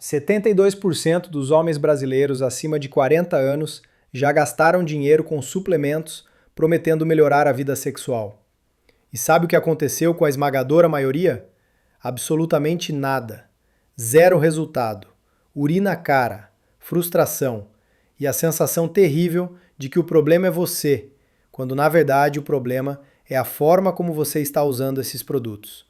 72% dos homens brasileiros acima de 40 anos já gastaram dinheiro com suplementos prometendo melhorar a vida sexual. E sabe o que aconteceu com a esmagadora maioria? Absolutamente nada. Zero resultado. Urina cara, frustração e a sensação terrível de que o problema é você, quando na verdade o problema é a forma como você está usando esses produtos.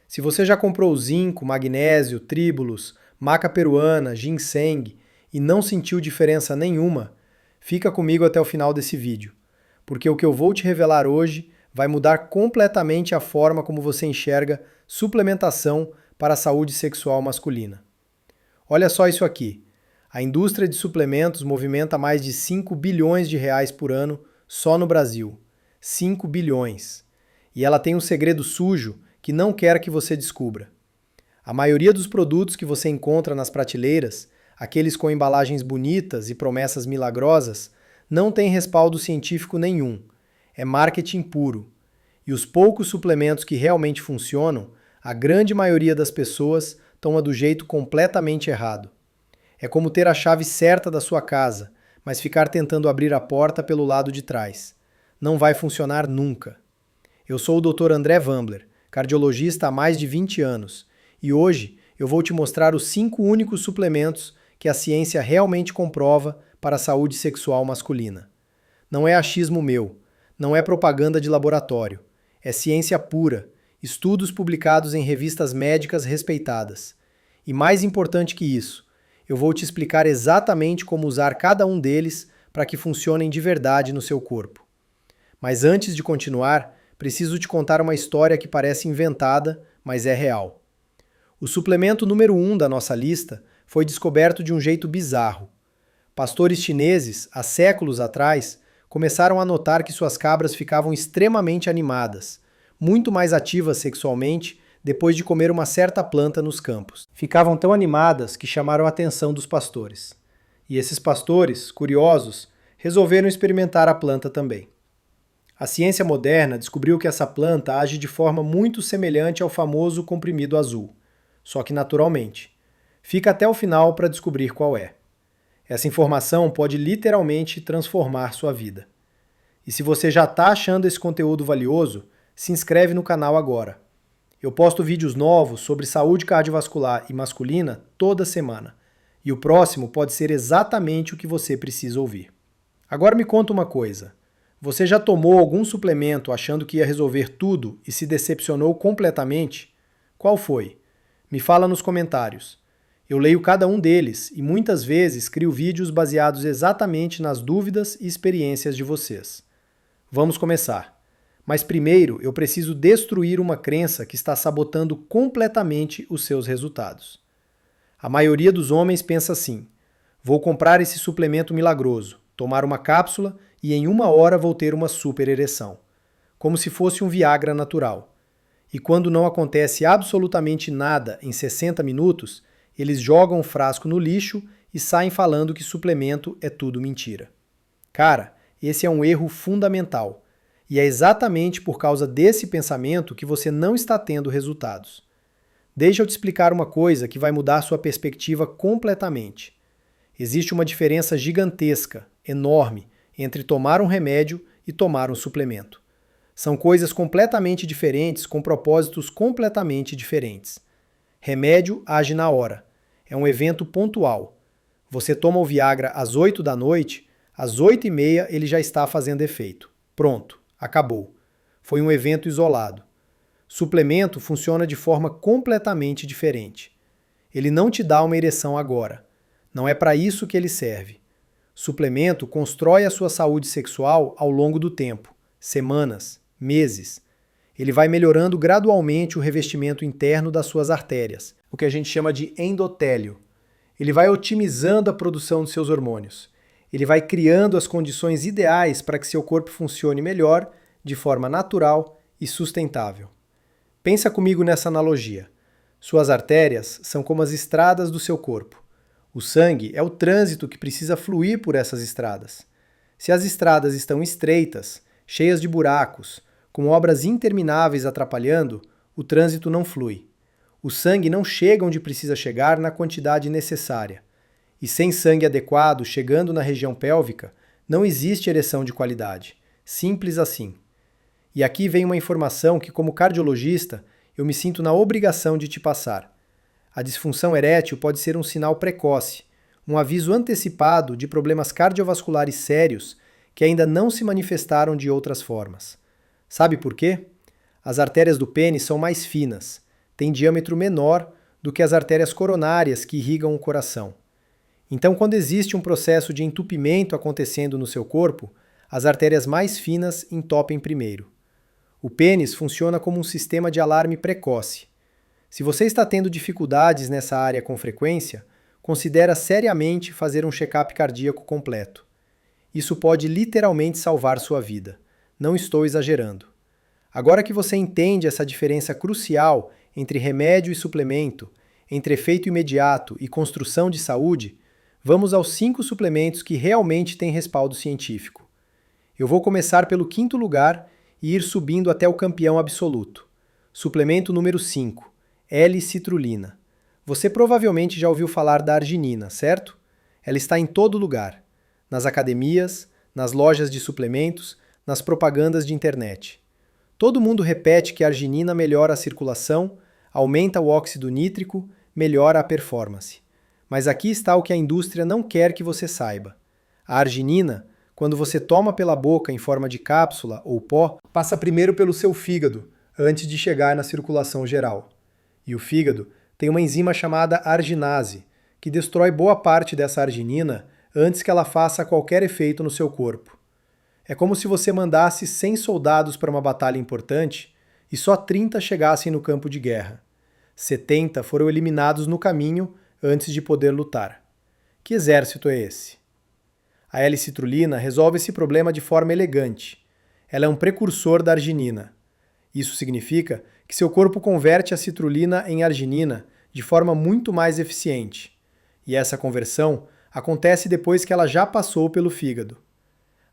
Se você já comprou zinco, magnésio, tríbulos, maca peruana, ginseng e não sentiu diferença nenhuma, fica comigo até o final desse vídeo, porque o que eu vou te revelar hoje vai mudar completamente a forma como você enxerga suplementação para a saúde sexual masculina. Olha só isso aqui. A indústria de suplementos movimenta mais de 5 bilhões de reais por ano só no Brasil. 5 bilhões. E ela tem um segredo sujo que não quer que você descubra. A maioria dos produtos que você encontra nas prateleiras, aqueles com embalagens bonitas e promessas milagrosas, não tem respaldo científico nenhum. É marketing puro. E os poucos suplementos que realmente funcionam, a grande maioria das pessoas toma do jeito completamente errado. É como ter a chave certa da sua casa, mas ficar tentando abrir a porta pelo lado de trás. Não vai funcionar nunca. Eu sou o Dr. André Vambler, cardiologista há mais de 20 anos, e hoje eu vou te mostrar os 5 únicos suplementos que a ciência realmente comprova para a saúde sexual masculina. Não é achismo meu, não é propaganda de laboratório, é ciência pura, estudos publicados em revistas médicas respeitadas. E mais importante que isso, eu vou te explicar exatamente como usar cada um deles para que funcionem de verdade no seu corpo. Mas antes de continuar, preciso te contar uma história que parece inventada, mas é real. O suplemento número 1 da nossa lista foi descoberto de um jeito bizarro. Pastores chineses, há séculos atrás, começaram a notar que suas cabras ficavam extremamente animadas, muito mais ativas sexualmente depois de comer uma certa planta nos campos. Ficavam tão animadas que chamaram a atenção dos pastores. E esses pastores, curiosos, resolveram experimentar a planta também. A ciência moderna descobriu que essa planta age de forma muito semelhante ao famoso comprimido azul, só que naturalmente. Fica até o final para descobrir qual é. Essa informação pode literalmente transformar sua vida. E se você já está achando esse conteúdo valioso, se inscreve no canal agora. Eu posto vídeos novos sobre saúde cardiovascular e masculina toda semana. E o próximo pode ser exatamente o que você precisa ouvir. Agora me conta uma coisa. Você já tomou algum suplemento achando que ia resolver tudo e se decepcionou completamente? Qual foi? Me fala nos comentários. Eu leio cada um deles e muitas vezes crio vídeos baseados exatamente nas dúvidas e experiências de vocês. Vamos começar. Mas primeiro eu preciso destruir uma crença que está sabotando completamente os seus resultados. A maioria dos homens pensa assim: vou comprar esse suplemento milagroso, tomar uma cápsula e em 1 hora vou ter uma super ereção. Como se fosse um Viagra natural. E quando não acontece absolutamente nada em 60 minutos, eles jogam o frasco no lixo e saem falando que suplemento é tudo mentira. Cara, esse é um erro fundamental. E é exatamente por causa desse pensamento que você não está tendo resultados. Deixa eu te explicar uma coisa que vai mudar sua perspectiva completamente. Existe uma diferença gigantesca, enorme, entre tomar um remédio e tomar um suplemento. São coisas completamente diferentes com propósitos completamente diferentes. Remédio age na hora. É um evento pontual. Você toma o Viagra às 8 da noite, às 8h30 ele já está fazendo efeito. Pronto, acabou. Foi um evento isolado. Suplemento funciona de forma completamente diferente. Ele não te dá uma ereção agora. Não é para isso que ele serve. Suplemento constrói a sua saúde sexual ao longo do tempo, semanas, meses. Ele vai melhorando gradualmente o revestimento interno das suas artérias, o que a gente chama de endotélio. Ele vai otimizando a produção dos seus hormônios. Ele vai criando as condições ideais para que seu corpo funcione melhor, de forma natural e sustentável. Pensa comigo nessa analogia. Suas artérias são como as estradas do seu corpo. O sangue é o trânsito que precisa fluir por essas estradas. Se as estradas estão estreitas, cheias de buracos, com obras intermináveis atrapalhando, o trânsito não flui. O sangue não chega onde precisa chegar na quantidade necessária. E sem sangue adequado chegando na região pélvica, não existe ereção de qualidade. Simples assim. E aqui vem uma informação que, como cardiologista, eu me sinto na obrigação de te passar. A disfunção erétil pode ser um sinal precoce, um aviso antecipado de problemas cardiovasculares sérios que ainda não se manifestaram de outras formas. Sabe por quê? As artérias do pênis são mais finas, têm diâmetro menor do que as artérias coronárias que irrigam o coração. Então, quando existe um processo de entupimento acontecendo no seu corpo, as artérias mais finas entopem primeiro. O pênis funciona como um sistema de alarme precoce. Se você está tendo dificuldades nessa área com frequência, considere seriamente fazer um check-up cardíaco completo. Isso pode literalmente salvar sua vida. Não estou exagerando. Agora que você entende essa diferença crucial entre remédio e suplemento, entre efeito imediato e construção de saúde, vamos aos 5 suplementos que realmente têm respaldo científico. Eu vou começar pelo 5º lugar e ir subindo até o campeão absoluto. Suplemento número 5, L-citrulina. Você provavelmente já ouviu falar da arginina, certo? Ela está em todo lugar. Nas academias, nas lojas de suplementos, nas propagandas de internet. Todo mundo repete que a arginina melhora a circulação, aumenta o óxido nítrico, melhora a performance. Mas aqui está o que a indústria não quer que você saiba. A arginina, quando você toma pela boca em forma de cápsula ou pó, passa primeiro pelo seu fígado, antes de chegar na circulação geral. E o fígado tem uma enzima chamada arginase, que destrói boa parte dessa arginina antes que ela faça qualquer efeito no seu corpo. É como se você mandasse 100 soldados para uma batalha importante e só 30 chegassem no campo de guerra. 70 foram eliminados no caminho antes de poder lutar. Que exército é esse? A L-citrulina resolve esse problema de forma elegante. Ela é um precursor da arginina. Isso significa que seu corpo converte a citrulina em arginina de forma muito mais eficiente. E essa conversão acontece depois que ela já passou pelo fígado.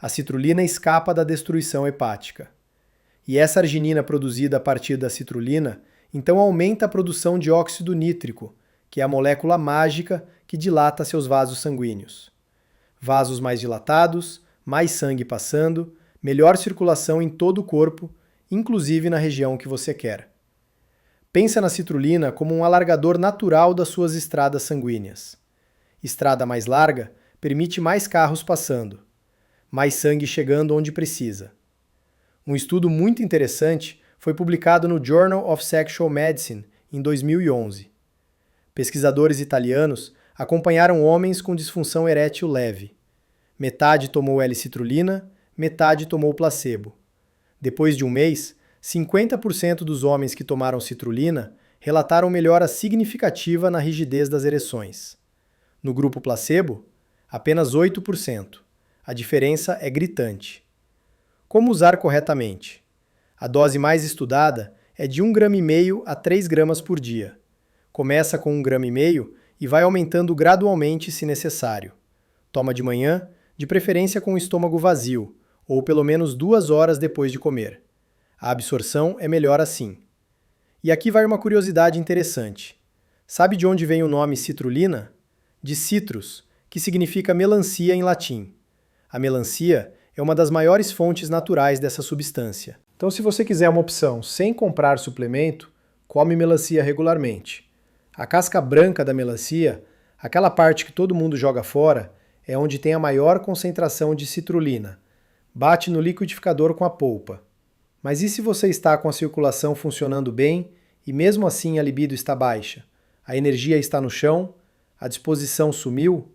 A citrulina escapa da destruição hepática. E essa arginina produzida a partir da citrulina, então aumenta a produção de óxido nítrico, que é a molécula mágica que dilata seus vasos sanguíneos. Vasos mais dilatados, mais sangue passando, melhor circulação em todo o corpo, inclusive na região que você quer. Pensa na citrulina como um alargador natural das suas estradas sanguíneas. Estrada mais larga permite mais carros passando, mais sangue chegando onde precisa. Um estudo muito interessante foi publicado no Journal of Sexual Medicine em 2011. Pesquisadores italianos acompanharam homens com disfunção erétil leve. Metade tomou L-citrulina, metade tomou placebo. Depois de um mês, 50% dos homens que tomaram citrulina relataram melhora significativa na rigidez das ereções. No grupo placebo, apenas 8%. A diferença é gritante. Como usar corretamente? A dose mais estudada é de 1,5 gramas a 3 gramas por dia. Começa com 1,5 gramas e vai aumentando gradualmente se necessário. Toma de manhã, de preferência com o estômago vazio, ou pelo menos 2 horas depois de comer. A absorção é melhor assim. E aqui vai uma curiosidade interessante. Sabe de onde vem o nome citrulina? De citrus, que significa melancia em latim. A melancia é uma das maiores fontes naturais dessa substância. Então, se você quiser uma opção sem comprar suplemento, come melancia regularmente. A casca branca da melancia, aquela parte que todo mundo joga fora, é onde tem a maior concentração de citrulina. Bate no liquidificador com a polpa. Mas e se você está com a circulação funcionando bem e mesmo assim a libido está baixa? A energia está no chão? A disposição sumiu?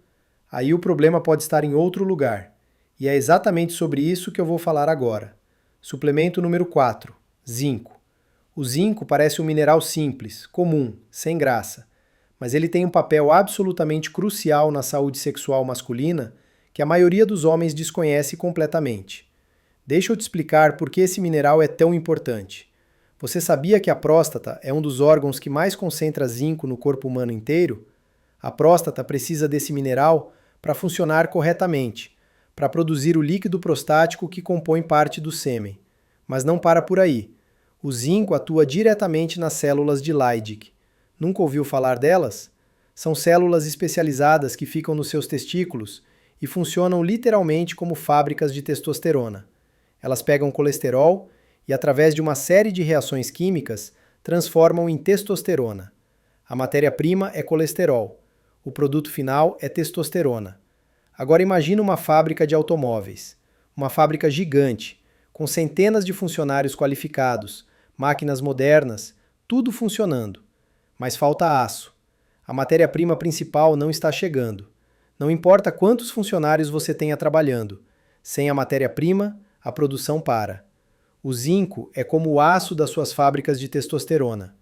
Aí o problema pode estar em outro lugar. E é exatamente sobre isso que eu vou falar agora. Suplemento número 4, zinco. O zinco parece um mineral simples, comum, sem graça, mas ele tem um papel absolutamente crucial na saúde sexual masculina que a maioria dos homens desconhece completamente. Deixa eu te explicar por que esse mineral é tão importante. Você sabia que a próstata é um dos órgãos que mais concentra zinco no corpo humano inteiro? A próstata precisa desse mineral para funcionar corretamente, para produzir o líquido prostático que compõe parte do sêmen. Mas não para por aí. O zinco atua diretamente nas células de Leydig. Nunca ouviu falar delas? São células especializadas que ficam nos seus testículos e funcionam literalmente como fábricas de testosterona. Elas pegam colesterol e, através de uma série de reações químicas, transformam em testosterona. A matéria-prima é colesterol. O produto final é testosterona. Agora imagine uma fábrica de automóveis. Uma fábrica gigante, com centenas de funcionários qualificados, máquinas modernas, tudo funcionando. Mas falta aço. A matéria-prima principal não está chegando. Não importa quantos funcionários você tenha trabalhando. Sem a matéria-prima, a produção para. O zinco é como o aço das suas fábricas de testosterona.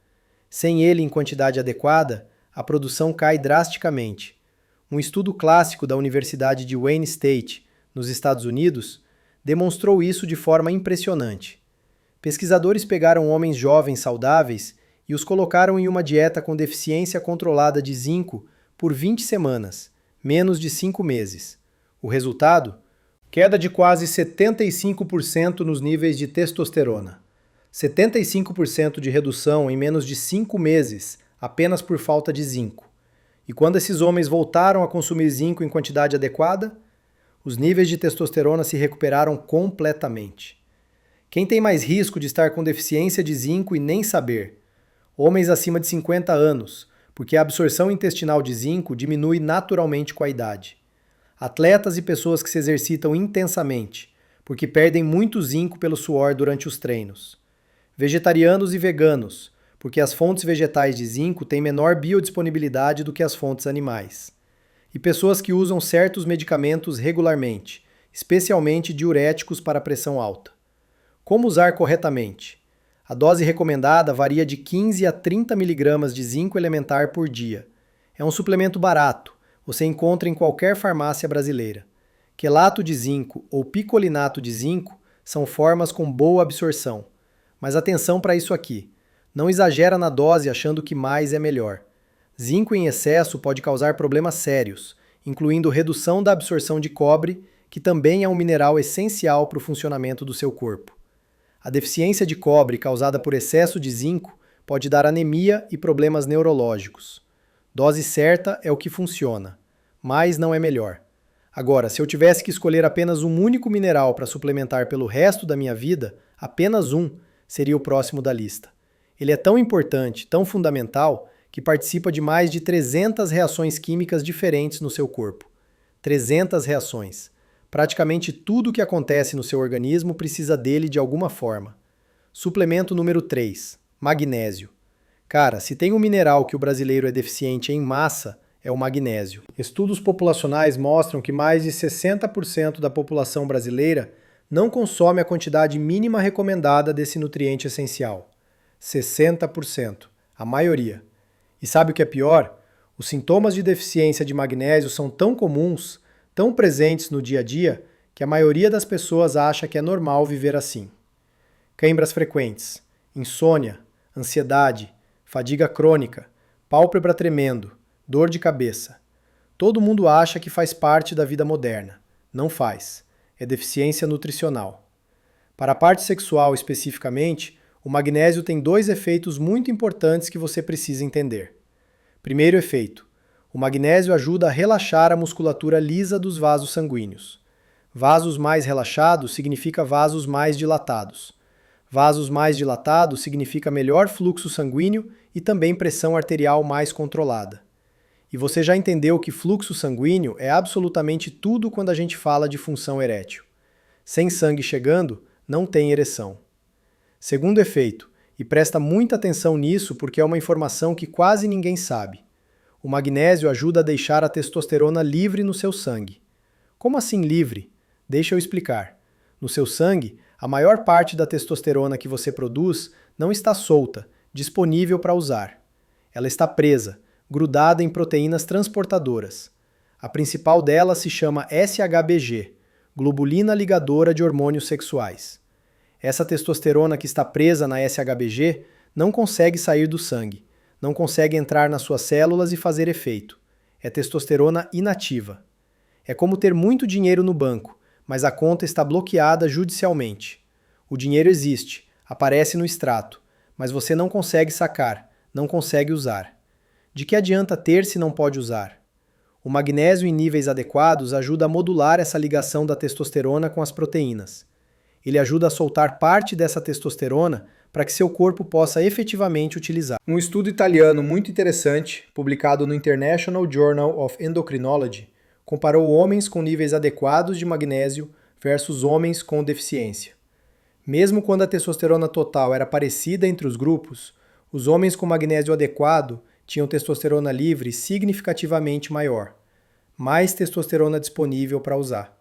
Sem ele em quantidade adequada, a produção cai drasticamente. Um estudo clássico da Universidade de Wayne State, nos Estados Unidos, demonstrou isso de forma impressionante. Pesquisadores pegaram homens jovens saudáveis e os colocaram em uma dieta com deficiência controlada de zinco por 20 semanas, menos de 5 meses. O resultado? Queda de quase 75% nos níveis de testosterona. 75% de redução em menos de 5 meses, apenas por falta de zinco. E quando esses homens voltaram a consumir zinco em quantidade adequada, os níveis de testosterona se recuperaram completamente. Quem tem mais risco de estar com deficiência de zinco e nem saber? Homens acima de 50 anos, porque a absorção intestinal de zinco diminui naturalmente com a idade. Atletas e pessoas que se exercitam intensamente, porque perdem muito zinco pelo suor durante os treinos. Vegetarianos e veganos, porque as fontes vegetais de zinco têm menor biodisponibilidade do que as fontes animais. E pessoas que usam certos medicamentos regularmente, especialmente diuréticos para pressão alta. Como usar corretamente? A dose recomendada varia de 15 a 30 mg de zinco elementar por dia. É um suplemento barato, você encontra em qualquer farmácia brasileira. Quelato de zinco ou picolinato de zinco são formas com boa absorção. Mas atenção para isso aqui. Não exagera na dose achando que mais é melhor. Zinco em excesso pode causar problemas sérios, incluindo redução da absorção de cobre, que também é um mineral essencial para o funcionamento do seu corpo. A deficiência de cobre causada por excesso de zinco pode dar anemia e problemas neurológicos. Dose certa é o que funciona, mas não é melhor. Agora, se eu tivesse que escolher apenas um único mineral para suplementar pelo resto da minha vida, apenas um seria o próximo da lista. Ele é tão importante, tão fundamental, que participa de mais de 300 reações químicas diferentes no seu corpo. 300 reações. Praticamente tudo o que acontece no seu organismo precisa dele de alguma forma. Suplemento número 3, magnésio. Cara, se tem um mineral que o brasileiro é deficiente em massa, é o magnésio. Estudos populacionais mostram que mais de 60% da população brasileira não consome a quantidade mínima recomendada desse nutriente essencial. 60%, a maioria. E sabe o que é pior? Os sintomas de deficiência de magnésio são tão comuns, tão presentes no dia a dia, que a maioria das pessoas acha que é normal viver assim. Câimbras frequentes, insônia, ansiedade, fadiga crônica, pálpebra tremendo, dor de cabeça. Todo mundo acha que faz parte da vida moderna. Não faz. É deficiência nutricional. Para a parte sexual especificamente, o magnésio tem 2 efeitos muito importantes que você precisa entender. Primeiro efeito: o magnésio ajuda a relaxar a musculatura lisa dos vasos sanguíneos. Vasos mais relaxados significa vasos mais dilatados. Vasos mais dilatados significa melhor fluxo sanguíneo e também pressão arterial mais controlada. E você já entendeu que fluxo sanguíneo é absolutamente tudo quando a gente fala de função erétil. Sem sangue chegando, não tem ereção. Segundo efeito, e presta muita atenção nisso porque é uma informação que quase ninguém sabe. O magnésio ajuda a deixar a testosterona livre no seu sangue. Como assim livre? Deixa eu explicar. No seu sangue, a maior parte da testosterona que você produz não está solta, disponível para usar. Ela está presa, grudada em proteínas transportadoras. A principal delas se chama SHBG, globulina ligadora de hormônios sexuais. Essa testosterona que está presa na SHBG não consegue sair do sangue, não consegue entrar nas suas células e fazer efeito. É testosterona inativa. É como ter muito dinheiro no banco, mas a conta está bloqueada judicialmente. O dinheiro existe, aparece no extrato, mas você não consegue sacar, não consegue usar. De que adianta ter se não pode usar? O magnésio em níveis adequados ajuda a modular essa ligação da testosterona com as proteínas. Ele ajuda a soltar parte dessa testosterona para que seu corpo possa efetivamente utilizar. Um estudo italiano muito interessante, publicado no International Journal of Endocrinology, comparou homens com níveis adequados de magnésio versus homens com deficiência. Mesmo quando a testosterona total era parecida entre os grupos, os homens com magnésio adequado tinham testosterona livre significativamente maior, mais testosterona disponível para usar.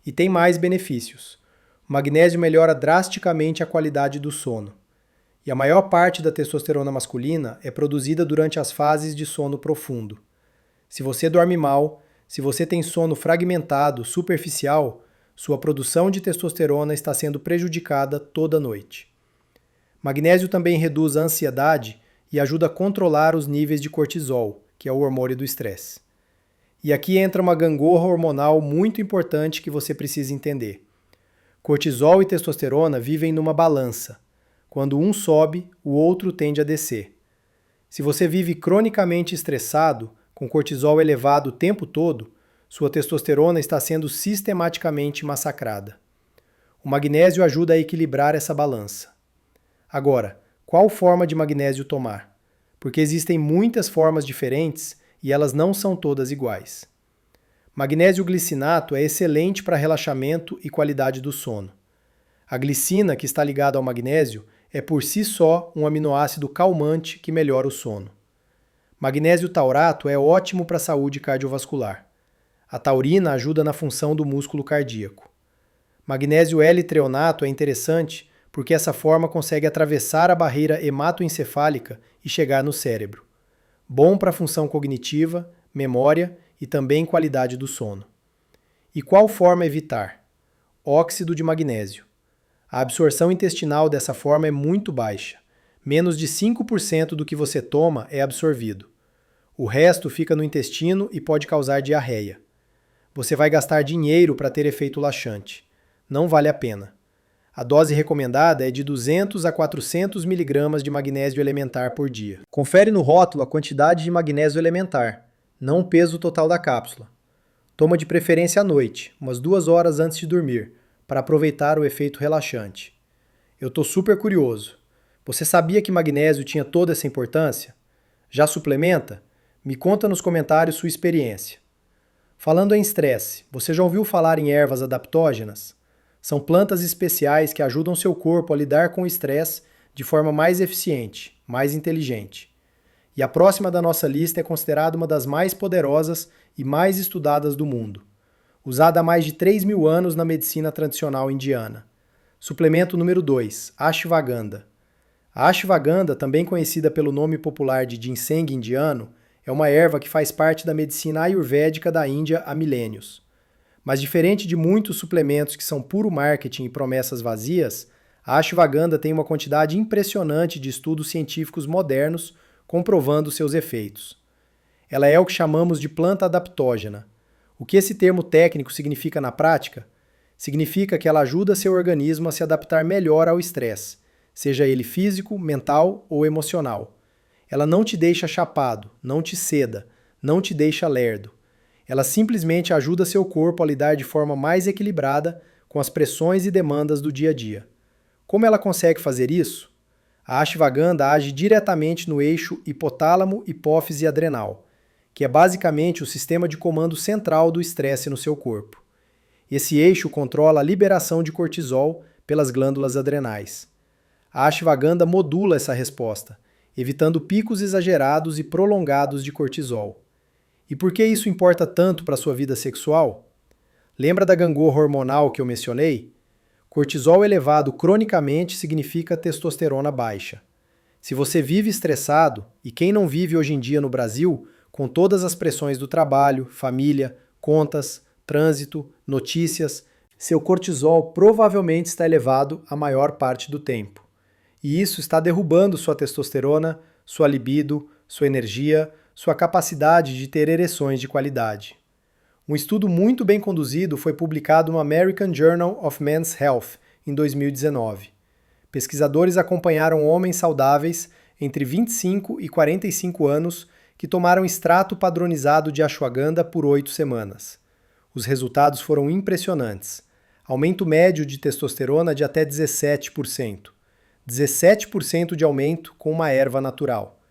E tem mais benefícios. O magnésio melhora drasticamente a qualidade do sono. E a maior parte da testosterona masculina é produzida durante as fases de sono profundo. Se você dorme mal, se você tem sono fragmentado, superficial, sua produção de testosterona está sendo prejudicada toda noite. Magnésio também reduz a ansiedade e ajuda a controlar os níveis de cortisol, que é o hormônio do estresse. E aqui entra uma gangorra hormonal muito importante que você precisa entender. Cortisol e testosterona vivem numa balança. Quando um sobe, o outro tende a descer. Se você vive cronicamente estressado, com cortisol elevado o tempo todo, sua testosterona está sendo sistematicamente massacrada. O magnésio ajuda a equilibrar essa balança. Agora, qual forma de magnésio tomar? Porque existem muitas formas diferentes e elas não são todas iguais. Magnésio glicinato é excelente para relaxamento e qualidade do sono. A glicina, que está ligada ao magnésio, é por si só um aminoácido calmante que melhora o sono. Magnésio taurato é ótimo para a saúde cardiovascular. A taurina ajuda na função do músculo cardíaco. Magnésio L-treonato é interessante porque essa forma consegue atravessar a barreira hematoencefálica e chegar no cérebro. Bom para a função cognitiva, memória e também qualidade do sono. E qual forma evitar? Óxido de magnésio. A absorção intestinal dessa forma é muito baixa. Menos de 5% do que você toma é absorvido. O resto fica no intestino e pode causar diarreia. Você vai gastar dinheiro para ter efeito laxante. Não vale a pena. A dose recomendada é de 200 a 400 mg de magnésio elementar por dia. Confere no rótulo a quantidade de magnésio elementar, não o peso total da cápsula. Toma de preferência à noite, umas 2 horas antes de dormir, para aproveitar o efeito relaxante. Eu estou super curioso. Você sabia que magnésio tinha toda essa importância? Já suplementa? Me conta nos comentários sua experiência. Falando em estresse, você já ouviu falar em ervas adaptógenas? São plantas especiais que ajudam seu corpo a lidar com o estresse de forma mais eficiente, mais inteligente. E a próxima da nossa lista é considerada uma das mais poderosas e mais estudadas do mundo. Usada há mais de 3.000 anos na medicina tradicional indiana. Suplemento número 2, Ashwagandha. A Ashwagandha, também conhecida pelo nome popular de ginseng indiano, é uma erva que faz parte da medicina ayurvédica da Índia há milênios. Mas diferente de muitos suplementos que são puro marketing e promessas vazias, a Ashwagandha tem uma quantidade impressionante de estudos científicos modernos comprovando seus efeitos. Ela é o que chamamos de planta adaptógena. O que esse termo técnico significa na prática? Significa que ela ajuda seu organismo a se adaptar melhor ao estresse, seja ele físico, mental ou emocional. Ela não te deixa chapado, não te seda, não te deixa lerdo. Ela simplesmente ajuda seu corpo a lidar de forma mais equilibrada com as pressões e demandas do dia a dia. Como ela consegue fazer isso? A Ashwagandha age diretamente no eixo hipotálamo-hipófise-adrenal, que é basicamente o sistema de comando central do estresse no seu corpo. Esse eixo controla a liberação de cortisol pelas glândulas adrenais. A Ashwagandha modula essa resposta, evitando picos exagerados e prolongados de cortisol. E por que isso importa tanto para a sua vida sexual? Lembra da gangorra hormonal que eu mencionei? Cortisol elevado cronicamente significa testosterona baixa. Se você vive estressado, e quem não vive hoje em dia no Brasil, com todas as pressões do trabalho, família, contas, trânsito, notícias, seu cortisol provavelmente está elevado a maior parte do tempo. E isso está derrubando sua testosterona, sua libido, sua energia, sua capacidade de ter ereções de qualidade. Um estudo muito bem conduzido foi publicado no American Journal of Men's Health em 2019. Pesquisadores acompanharam homens saudáveis entre 25 e 45 anos que tomaram extrato padronizado de ashwagandha por 8 semanas. Os resultados foram impressionantes. Aumento médio de testosterona de até 17%. 17% de aumento com uma erva natural.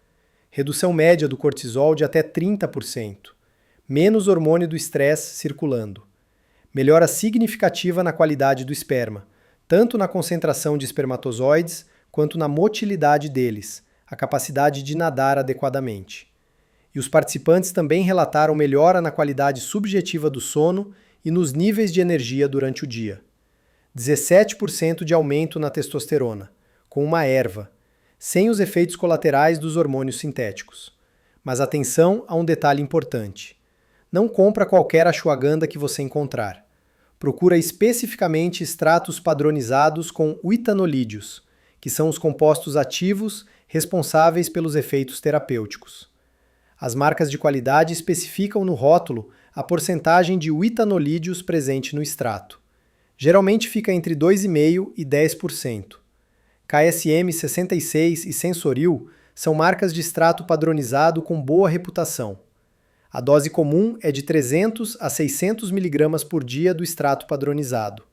Redução média do cortisol de até 30%. Menos hormônio do estresse circulando. Melhora significativa na qualidade do esperma, tanto na concentração de espermatozoides quanto na motilidade deles, a capacidade de nadar adequadamente. E os participantes também relataram melhora na qualidade subjetiva do sono e nos níveis de energia durante o dia. 17% de aumento na testosterona, com uma erva, sem os efeitos colaterais dos hormônios sintéticos. Mas atenção a um detalhe importante. Não compra qualquer ashwagandha que você encontrar. Procura especificamente extratos padronizados com uitanolídeos, que são os compostos ativos responsáveis pelos efeitos terapêuticos. As marcas de qualidade especificam no rótulo a porcentagem de uitanolídeos presente no extrato. Geralmente fica entre 2,5% e 10%. KSM 66 e Sensoril são marcas de extrato padronizado com boa reputação. A dose comum é de 300 a 600 mg por dia do extrato padronizado.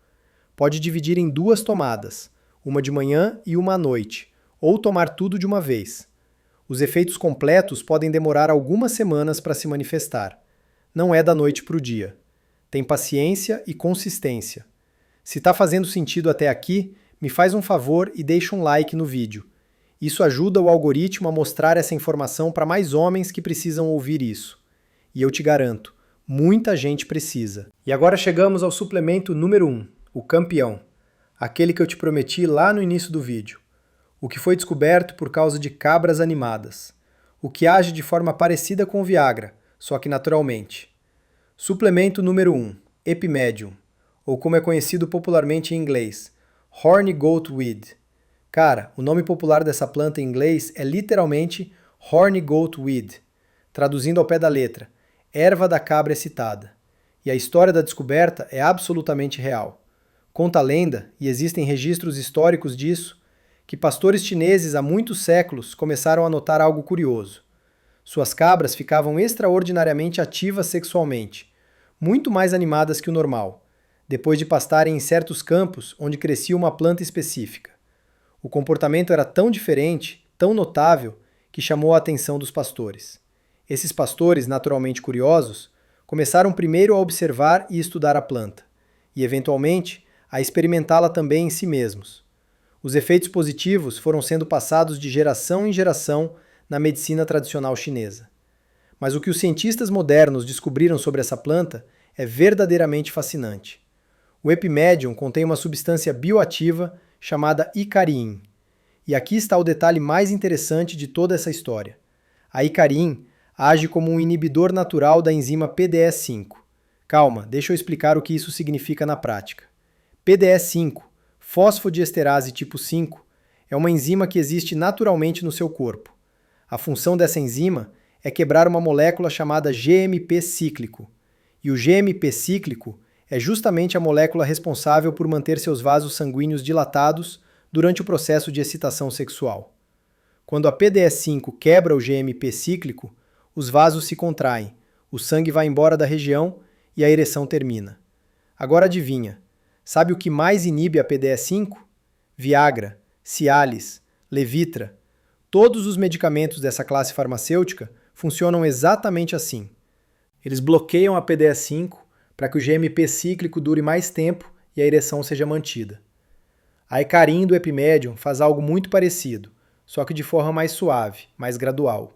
Pode dividir em 2 tomadas, uma de manhã e uma à noite, ou tomar tudo de uma vez. Os efeitos completos podem demorar algumas semanas para se manifestar. Não é da noite para o dia. Tem paciência e consistência. Se está fazendo sentido até aqui, me faz um favor e deixa um like no vídeo. Isso ajuda o algoritmo a mostrar essa informação para mais homens que precisam ouvir isso. E eu te garanto, muita gente precisa. E agora chegamos ao suplemento número 1, o campeão. Aquele que eu te prometi lá no início do vídeo. O que foi descoberto por causa de cabras animadas. O que age de forma parecida com o Viagra, só que naturalmente. Suplemento número 1, Epimedium, ou como é conhecido popularmente em inglês, Horny Goat Weed. Cara, o nome popular dessa planta em inglês é literalmente Horny Goat Weed, traduzindo ao pé da letra, erva da cabra excitada. E a história da descoberta é absolutamente real. Conta a lenda, e existem registros históricos disso, que pastores chineses há muitos séculos começaram a notar algo curioso. Suas cabras ficavam extraordinariamente ativas sexualmente, muito mais animadas que o normal, depois de pastarem em certos campos onde crescia uma planta específica. O comportamento era tão diferente, tão notável, que chamou a atenção dos pastores. Esses pastores, naturalmente curiosos, começaram primeiro a observar e estudar a planta, e, eventualmente, a experimentá-la também em si mesmos. Os efeitos positivos foram sendo passados de geração em geração na medicina tradicional chinesa. Mas o que os cientistas modernos descobriram sobre essa planta é verdadeiramente fascinante. O Epimedium contém uma substância bioativa chamada Icarin. E aqui está o detalhe mais interessante de toda essa história. A Icarin age como um inibidor natural da enzima PDE5. Calma, deixa eu explicar o que isso significa na prática. PDE5, fosfodiesterase tipo 5, é uma enzima que existe naturalmente no seu corpo. A função dessa enzima é quebrar uma molécula chamada GMP cíclico. E o GMP cíclico é justamente a molécula responsável por manter seus vasos sanguíneos dilatados durante o processo de excitação sexual. Quando a PDE5 quebra o GMP cíclico, os vasos se contraem, o sangue vai embora da região e a ereção termina. Agora adivinha, sabe o que mais inibe a PDE5? Viagra, Cialis, Levitra. Todos os medicamentos dessa classe farmacêutica funcionam exatamente assim. Eles bloqueiam a PDE5 para que o GMP cíclico dure mais tempo e a ereção seja mantida. A Icarin do Epimedium faz algo muito parecido, só que de forma mais suave, mais gradual.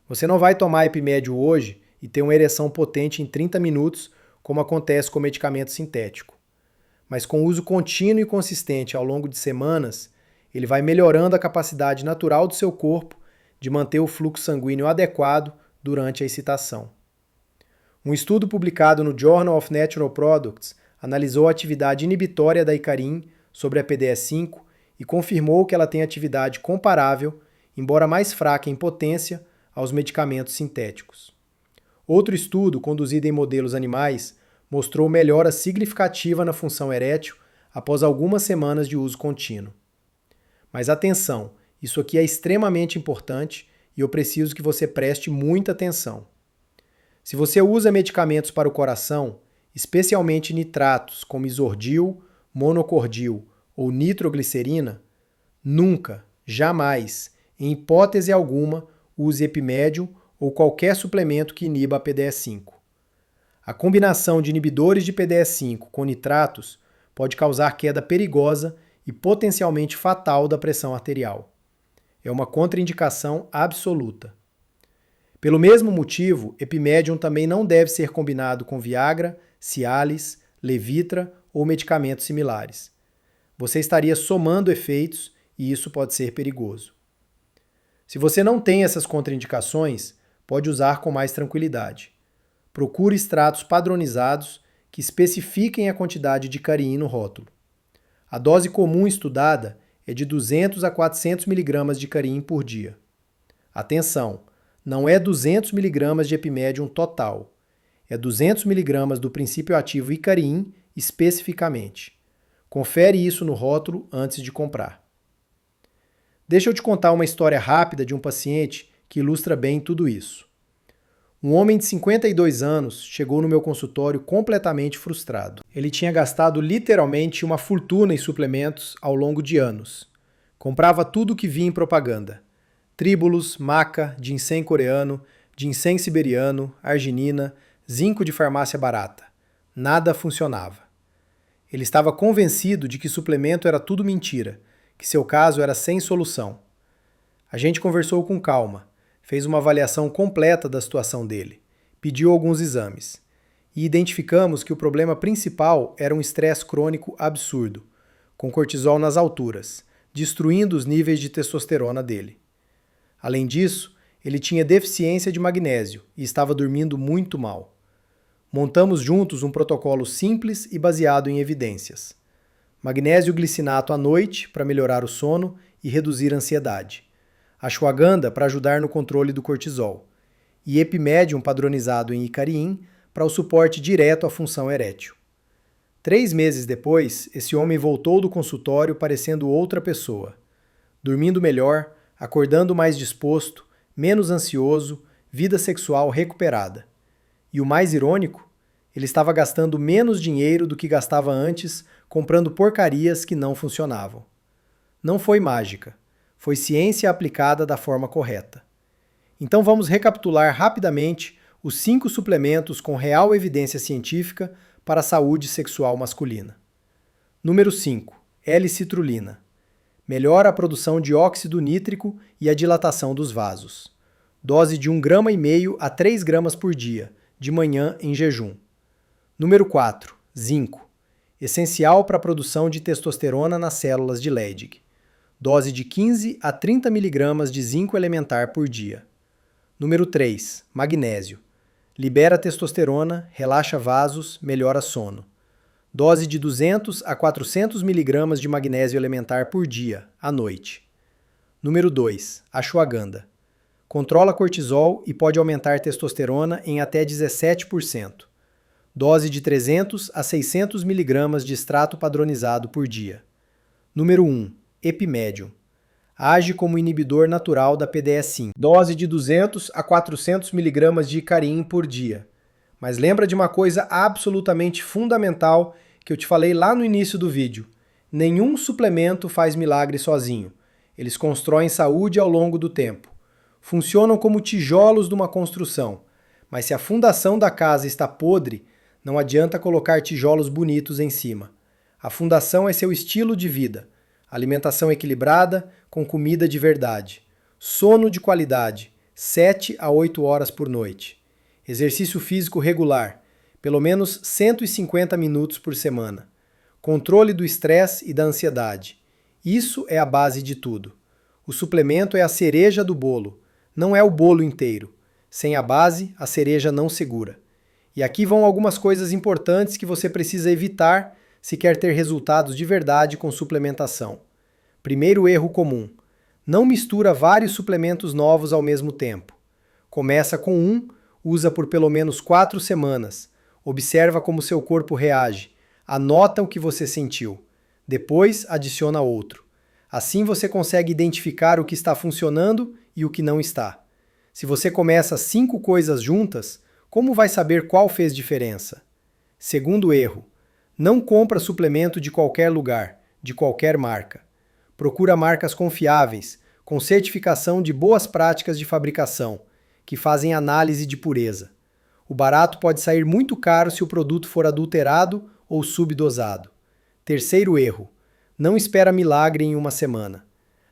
Você não vai tomar Epimedium hoje e ter uma ereção potente em 30 minutos, como acontece com o medicamento sintético. Mas com uso contínuo e consistente ao longo de semanas, ele vai melhorando a capacidade natural do seu corpo de manter o fluxo sanguíneo adequado durante a excitação. Um estudo publicado no Journal of Natural Products analisou a atividade inibitória da Icarin sobre a PDE5 e confirmou que ela tem atividade comparável, embora mais fraca em potência, aos medicamentos sintéticos. Outro estudo, conduzido em modelos animais, mostrou melhora significativa na função erétil após algumas semanas de uso contínuo. Mas atenção, isso aqui é extremamente importante e eu preciso que você preste muita atenção. Se você usa medicamentos para o coração, especialmente nitratos como isordil, monocordil ou nitroglicerina, nunca, jamais, em hipótese alguma, use epimédium ou qualquer suplemento que iniba a PDE5. A combinação de inibidores de PDE5 com nitratos pode causar queda perigosa e potencialmente fatal da pressão arterial. É uma contraindicação absoluta. Pelo mesmo motivo, epimédium também não deve ser combinado com Viagra, Cialis, Levitra ou medicamentos similares. Você estaria somando efeitos e isso pode ser perigoso. Se você não tem essas contraindicações, pode usar com mais tranquilidade. Procure extratos padronizados que especifiquem a quantidade de cariim no rótulo. A dose comum estudada é de 200 a 400 mg de cariim por dia. Atenção, não é 200 mg de epimédium total. É 200 mg do princípio ativo Icariim especificamente. Confere isso no rótulo antes de comprar. Deixa eu te contar uma história rápida de um paciente que ilustra bem tudo isso. Um homem de 52 anos chegou no meu consultório completamente frustrado. Ele tinha gastado literalmente uma fortuna em suplementos ao longo de anos. Comprava tudo que via em propaganda. Tríbulos, maca, ginseng coreano, ginseng siberiano, arginina, zinco de farmácia barata. Nada funcionava. Ele estava convencido de que suplemento era tudo mentira, que seu caso era sem solução. A gente conversou com calma, fez uma avaliação completa da situação dele, pediu alguns exames e identificamos que o problema principal era um estresse crônico absurdo, com cortisol nas alturas, destruindo os níveis de testosterona dele. Além disso, ele tinha deficiência de magnésio e estava dormindo muito mal. Montamos juntos um protocolo simples e baseado em evidências. Magnésio glicinato à noite para melhorar o sono e reduzir a ansiedade. Ashwagandha para ajudar no controle do cortisol. E epimédium padronizado em Icariim para o suporte direto à função erétil. 3 meses depois, esse homem voltou do consultório parecendo outra pessoa. Dormindo melhor, acordando mais disposto, menos ansioso, vida sexual recuperada. E o mais irônico, ele estava gastando menos dinheiro do que gastava antes comprando porcarias que não funcionavam. Não foi mágica, foi ciência aplicada da forma correta. Então vamos recapitular rapidamente os 5 suplementos com real evidência científica para a saúde sexual masculina. Número 5. L-citrulina. Melhora a produção de óxido nítrico e a dilatação dos vasos. Dose de 1,5 gramas a 3 gramas por dia, de manhã em jejum. Número 4. Zinco. Essencial para a produção de testosterona nas células de Leydig. Dose de 15 a 30 mg de zinco elementar por dia. Número 3. Magnésio. Libera testosterona, relaxa vasos, melhora sono. Dose de 200 a 400 mg de magnésio elementar por dia, à noite. Número 2. Ashwagandha. Controla cortisol e pode aumentar testosterona em até 17%. Dose de 300 a 600 mg de extrato padronizado por dia. Número 1. Epimédium. Age como inibidor natural da PDE5. Dose de 200 a 400 mg de Icariim por dia. Mas lembra de uma coisa absolutamente fundamental que eu te falei lá no início do vídeo. Nenhum suplemento faz milagre sozinho. Eles constroem saúde ao longo do tempo. Funcionam como tijolos de uma construção. Mas se a fundação da casa está podre, não adianta colocar tijolos bonitos em cima. A fundação é seu estilo de vida. Alimentação equilibrada, com comida de verdade. Sono de qualidade, 7 a 8 horas por noite. Exercício físico regular, pelo menos 150 minutos por semana. Controle do estresse e da ansiedade. Isso é a base de tudo. O suplemento é a cereja do bolo, não é o bolo inteiro. Sem a base, a cereja não segura. E aqui vão algumas coisas importantes que você precisa evitar se quer ter resultados de verdade com suplementação. Primeiro erro comum: não mistura vários suplementos novos ao mesmo tempo. Começa com um, usa por pelo menos 4 semanas, observa como seu corpo reage, anota o que você sentiu. Depois adiciona outro. Assim você consegue identificar o que está funcionando e o que não está. Se você começa 5 coisas juntas, como vai saber qual fez diferença? Segundo erro, não compra suplemento de qualquer lugar, de qualquer marca. Procura marcas confiáveis, com certificação de boas práticas de fabricação, que fazem análise de pureza. O barato pode sair muito caro se o produto for adulterado ou subdosado. Terceiro erro, não espera milagre em uma semana.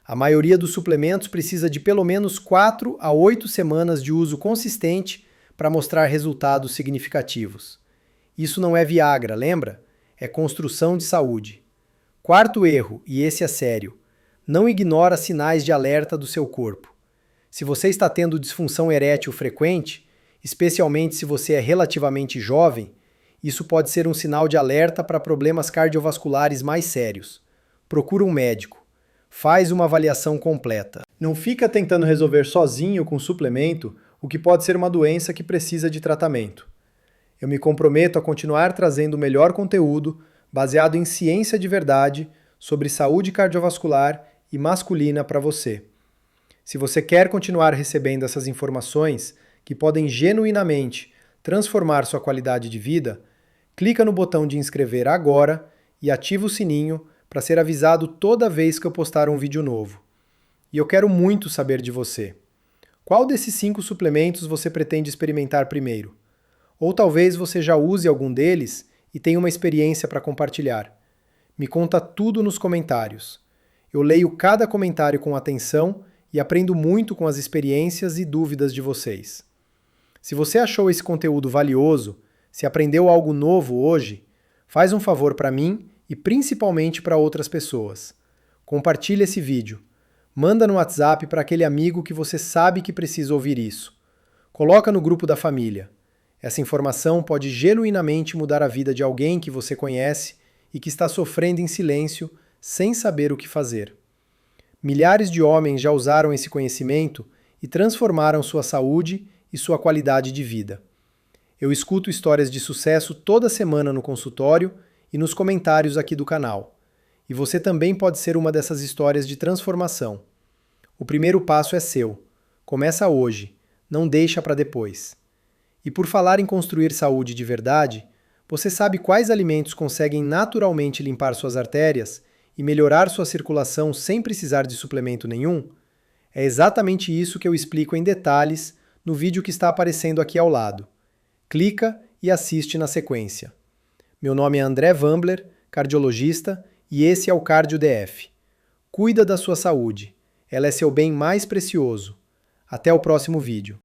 A maioria dos suplementos precisa de pelo menos 4 a 8 semanas de uso consistente para mostrar resultados significativos. Isso não é Viagra, lembra? É construção de saúde. Quarto erro, e esse é sério, não ignora sinais de alerta do seu corpo. Se você está tendo disfunção erétil frequente, especialmente se você é relativamente jovem, isso pode ser um sinal de alerta para problemas cardiovasculares mais sérios. Procura um médico. Faz uma avaliação completa. Não fica tentando resolver sozinho com suplemento o que pode ser uma doença que precisa de tratamento. Eu me comprometo a continuar trazendo o melhor conteúdo baseado em ciência de verdade sobre saúde cardiovascular e masculina para você. Se você quer continuar recebendo essas informações que podem genuinamente transformar sua qualidade de vida, clica no botão de inscrever agora e ativa o sininho para ser avisado toda vez que eu postar um vídeo novo. E eu quero muito saber de você. Qual desses 5 suplementos você pretende experimentar primeiro? Ou talvez você já use algum deles e tenha uma experiência para compartilhar. Me conta tudo nos comentários. Eu leio cada comentário com atenção e aprendo muito com as experiências e dúvidas de vocês. Se você achou esse conteúdo valioso, se aprendeu algo novo hoje, faz um favor para mim e principalmente para outras pessoas. Compartilhe esse vídeo. Manda no WhatsApp para aquele amigo que você sabe que precisa ouvir isso. Coloca no grupo da família. Essa informação pode genuinamente mudar a vida de alguém que você conhece e que está sofrendo em silêncio, sem saber o que fazer. Milhares de homens já usaram esse conhecimento e transformaram sua saúde e sua qualidade de vida. Eu escuto histórias de sucesso toda semana no consultório e nos comentários aqui do canal. E você também pode ser uma dessas histórias de transformação. O primeiro passo é seu. Começa hoje, não deixa para depois. E por falar em construir saúde de verdade, você sabe quais alimentos conseguem naturalmente limpar suas artérias e melhorar sua circulação sem precisar de suplemento nenhum? É exatamente isso que eu explico em detalhes no vídeo que está aparecendo aqui ao lado. Clica e assiste na sequência. Meu nome é André Vambler, cardiologista, e esse é o Cardio DF. Cuida da sua saúde. Ela é seu bem mais precioso. Até o próximo vídeo.